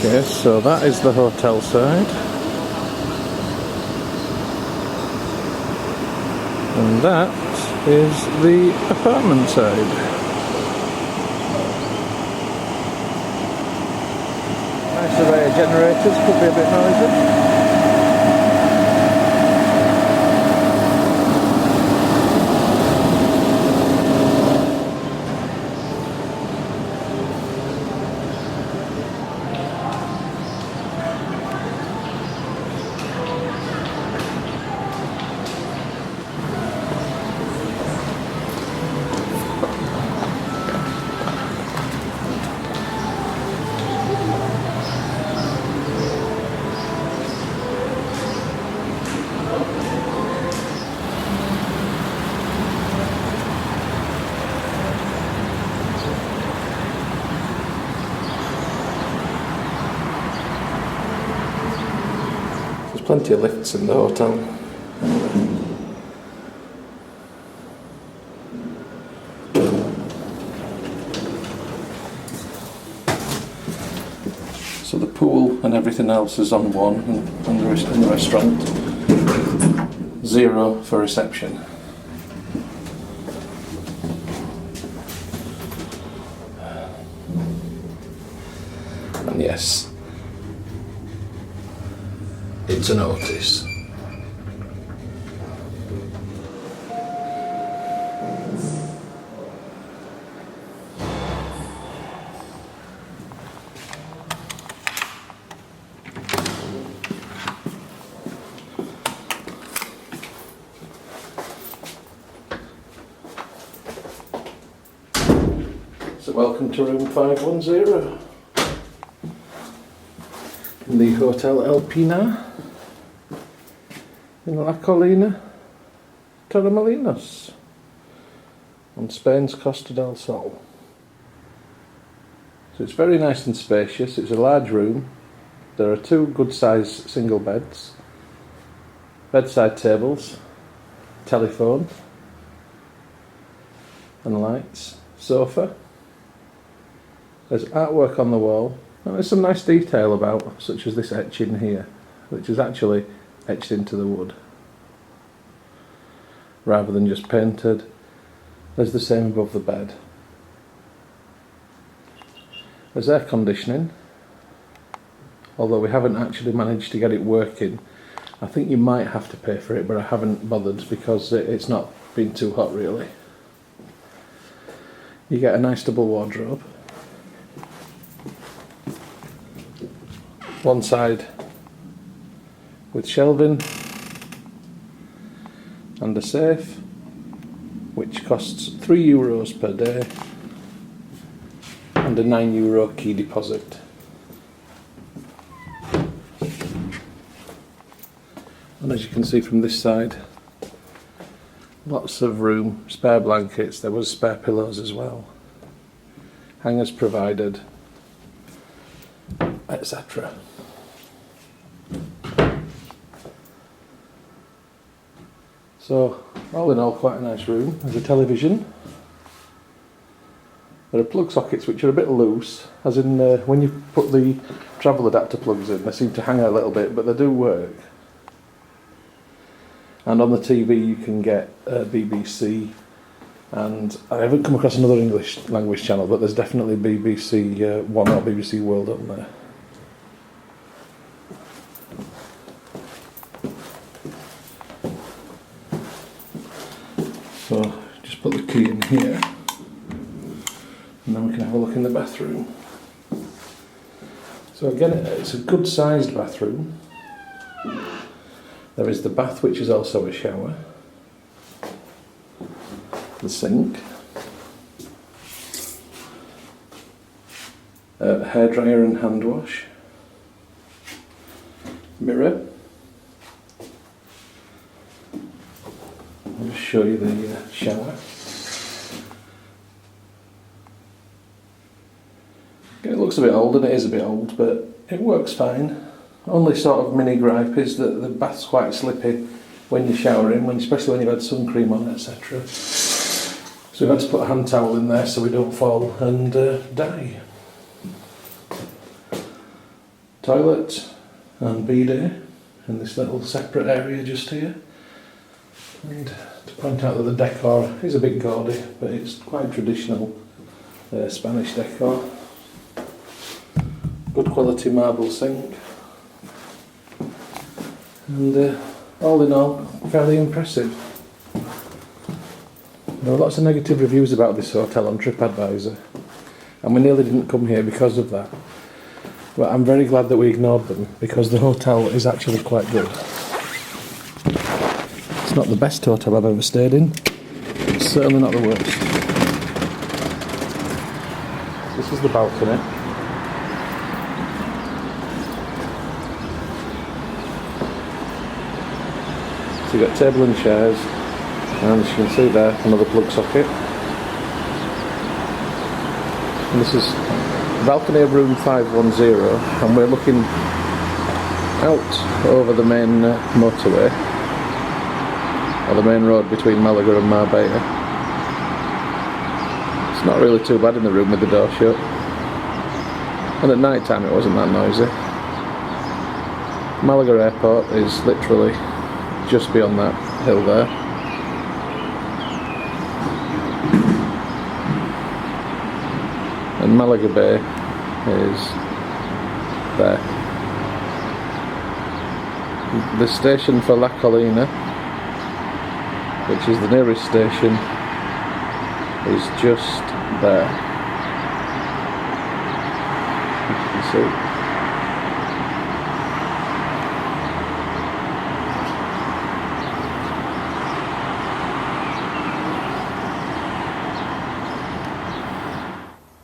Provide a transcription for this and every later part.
Okay, so that is the hotel side, and that is the apartment side. Nice array of generators, could be a bit noisy. Plenty of lifts in the hotel. So the pool and everything else is on one, and the restaurant. 0 for reception. And yes, it's an Otis. So welcome to room 510 in the Hotel El Pinar in La Colina, Torremolinos on Spain's Costa del Sol. So it's very nice and spacious. It's a large room. There are 2 good sized single beds, bedside tables, telephone and lights, sofa. There's artwork on the wall, and there's some nice detail about, such as this etching here, which is actually etched into the wood rather than just painted. There's the same above the bed. There's air conditioning, although we haven't actually managed to get it working. I think you might have to pay for it, but I haven't bothered because it's not been too hot really. You get a nice double wardrobe. One side with shelving and a safe, which costs €3 per day and a €9 key deposit. And as you can see from this side, lots of room, spare blankets, there was spare pillows as well, hangers provided, etc. So, all in all, quite a nice room. There's a television. There are plug sockets which are a bit loose, as in when you put the travel adapter plugs in, they seem to hang out a little bit, but they do work. And on the TV you can get BBC, and I haven't come across another English language channel, but there's definitely BBC One or BBC World on there. So just put the key in here, and then we can have a look in the bathroom. So again, it's a good sized bathroom. There is the bath, which is also a shower, the sink, hairdryer and hand wash, mirror. I'll just show you the shower. It looks a bit old, and it is a bit old, but it works fine. Only sort of mini gripe is that the bath's quite slippy when you shower in, especially when you've had sun cream on, etc. So we've had to put a hand towel in there so we don't fall and die. Toilet and bidet in this little separate area just here. And to point out that the decor is a bit gaudy, but it's quite traditional Spanish decor. Good quality marble sink. And all in all, fairly impressive. There were lots of negative reviews about this hotel on TripAdvisor, and we nearly didn't come here because of that. But I'm very glad that we ignored them, because the hotel is actually quite good. It's not the best hotel I've ever stayed in. It's certainly not the worst. This is the balcony. So you've got table and chairs, and as you can see there, another plug socket. And this is the balcony of room 510, and we're looking out over the main motorway, or the main road between Malaga and Marbella. It's not really too bad in the room with the door shut, and at night time it wasn't that noisy. Malaga airport is literally just beyond that hill there. And Malaga Bay is there. The station for La Colina, which is the nearest station, is just there. You can see.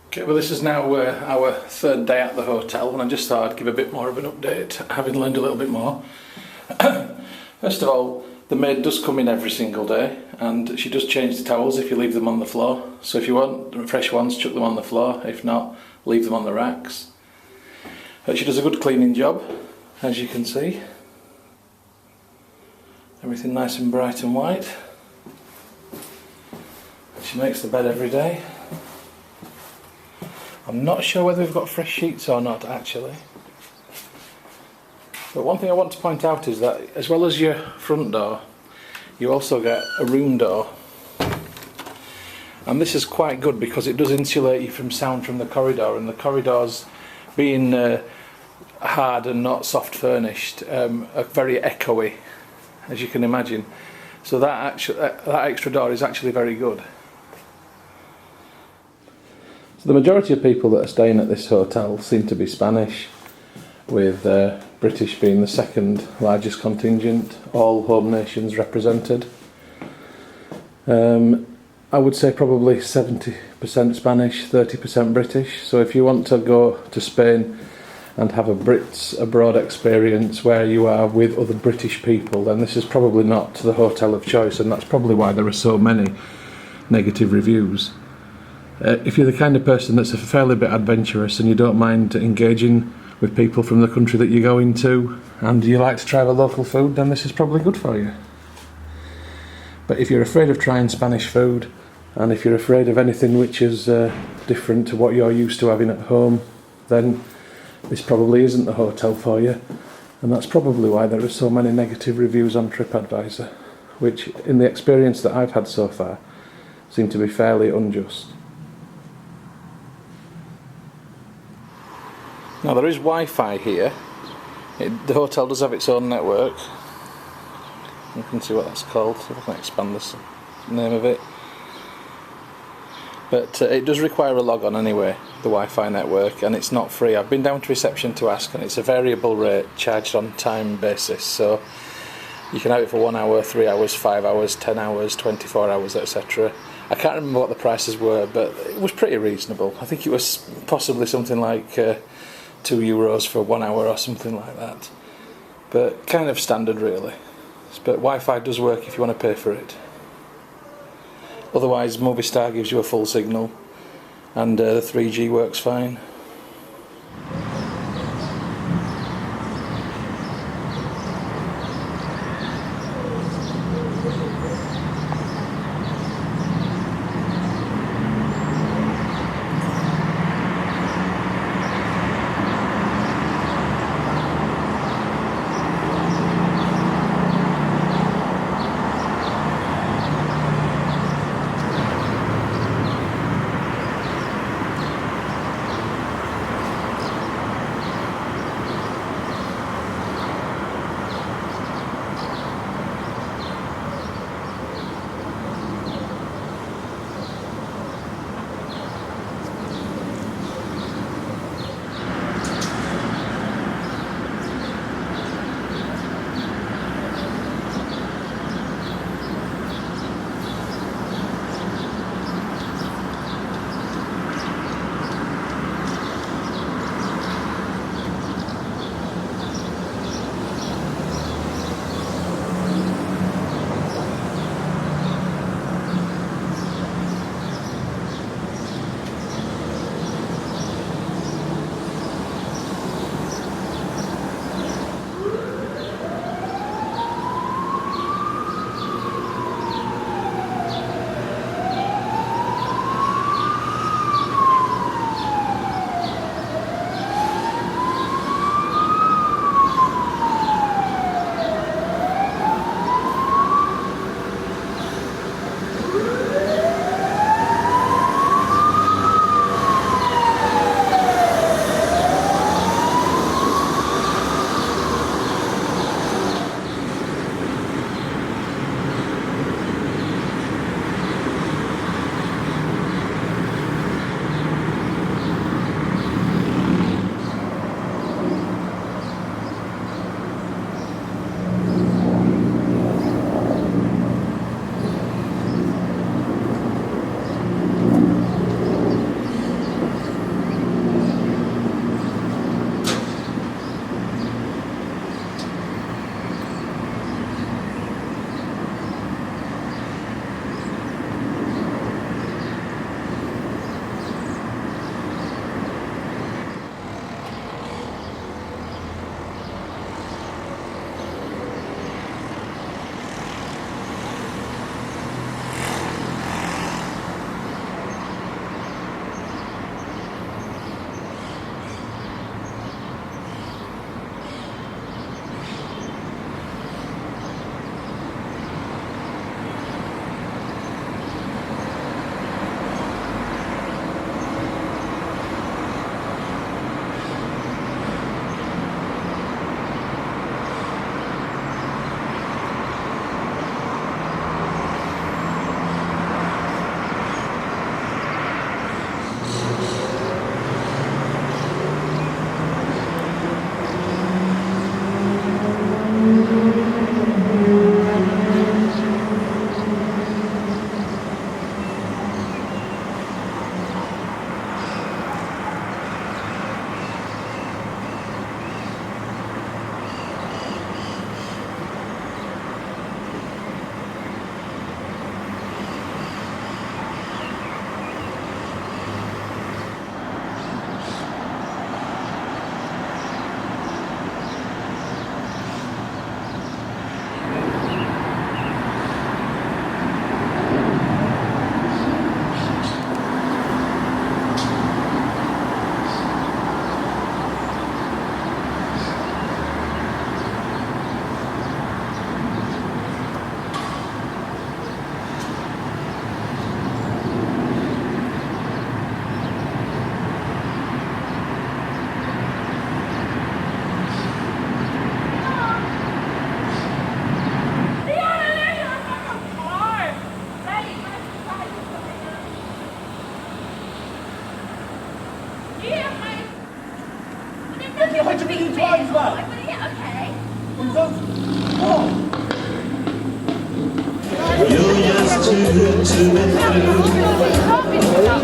Okay, well this is now our third day at the hotel, and I just thought I'd give a bit more of an update, having learned a little bit more. First of all, the maid does come in every single day, and she does change the towels if you leave them on the floor. So if you want fresh ones, chuck them on the floor. If not, leave them on the racks. She does a good cleaning job, as you can see. Everything nice and bright and white. She makes the bed every day. I'm not sure whether we've got fresh sheets or not, actually. But one thing I want to point out is that as well as your front door, you also get a room door. And this is quite good because it does insulate you from sound from the corridor, and the corridors, being hard and not soft furnished, are very echoey, as you can imagine. So that extra door is actually very good. So the majority of people that are staying at this hotel seem to be Spanish, with British being the second largest contingent, all home nations represented. I would say probably 70% Spanish, 30% British. So if you want to go to Spain and have a Brits abroad experience where you are with other British people, then this is probably not the hotel of choice, and that's probably why there are so many negative reviews. If you're the kind of person that's a fairly bit adventurous and you don't mind engaging with people from the country that you're going to, and you like to try the local food, then this is probably good for you. But if you're afraid of trying Spanish food, and if you're afraid of anything which is different to what you're used to having at home, then this probably isn't the hotel for you. And that's probably why there are so many negative reviews on TripAdvisor, which, in the experience that I've had so far, seem to be fairly unjust. Now there is Wi-Fi here. The hotel does have its own network. You can see what that's called, if I can expand the name of it. But it does require a log on anyway, the Wi-Fi network, and it's not free. I've been down to reception to ask, and it's a variable rate charged on time basis. So you can have it for 1 hour, 3 hours, 5 hours, 10 hours, 24 hours, etc. I can't remember what the prices were, but it was pretty reasonable. I think it was possibly something like €2 for 1 hour or something like that. But kind of standard really. But Wi-Fi does work if you want to pay for it. Otherwise Movistar gives you a full signal, and the 3G works fine.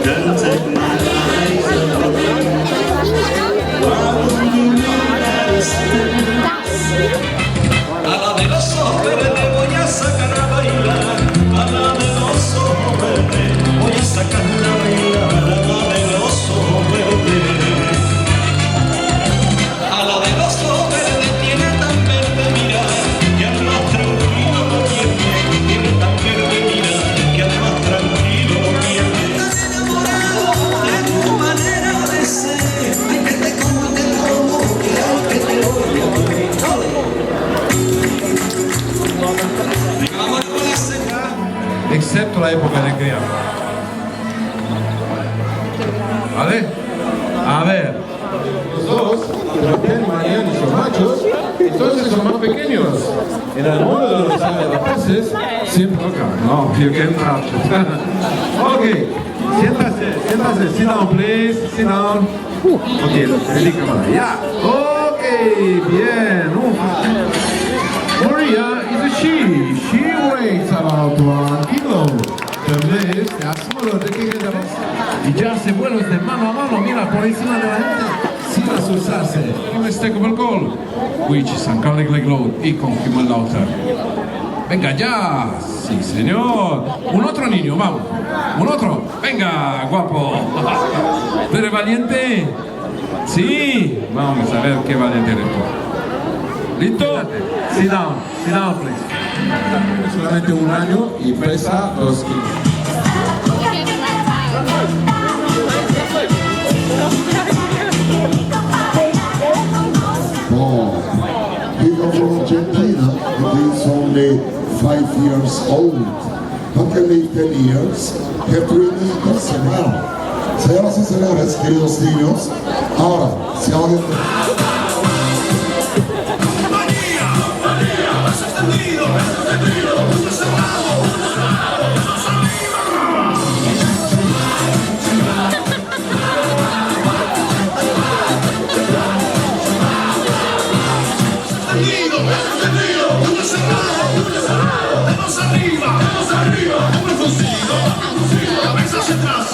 Can't take my eyes off you. Why would you leave a la de los ojos verdes voy a sacar a bailar. A la de los ojos verdes voy a sacar a bailar. A la de los ojos verdes. A la de los ojos verdes tiene tan verde mirar que al más tranquilo lo tiene. Tiene tan verde mirar que al más tranquilo lo tiene. Estás enamorado de tu manera de ser. Ay, que te como, que te odio. Excepto la época de crianza. ¿Vale? A ver. Los dos, pero tienen Mariano y son machos, entonces son más pequeños. En el mundo de los rapaces, siempre toca. No, you can touch it. Ok, siéntase, sit down please, sit down. Ok, ready cámara, ya. Ok, bien. Maria is a she. She weighs about 1 kilo. The male es smaller than the y ya se vuelve de mano a mano, mira, por encima de la gente, sin asustarse. Unmistakable goal, which is uncanny glow y con Human Lauter. Venga ya, sí señor. Un otro niño, vamos. Un otro, venga, guapo. ¿Tú eres valiente? Sí, vamos a ver qué valiente eres tú. ¿Listo? Sit down, please. Solamente 1 año y pesa 2 kilos. Oh, he comes from Argentina and he's only 5 years old. But can live 10 years, have to remain personal. Señoras y señores, queridos niños, ahora, si alguien... Vamos arriba, cabeza hacia atrás.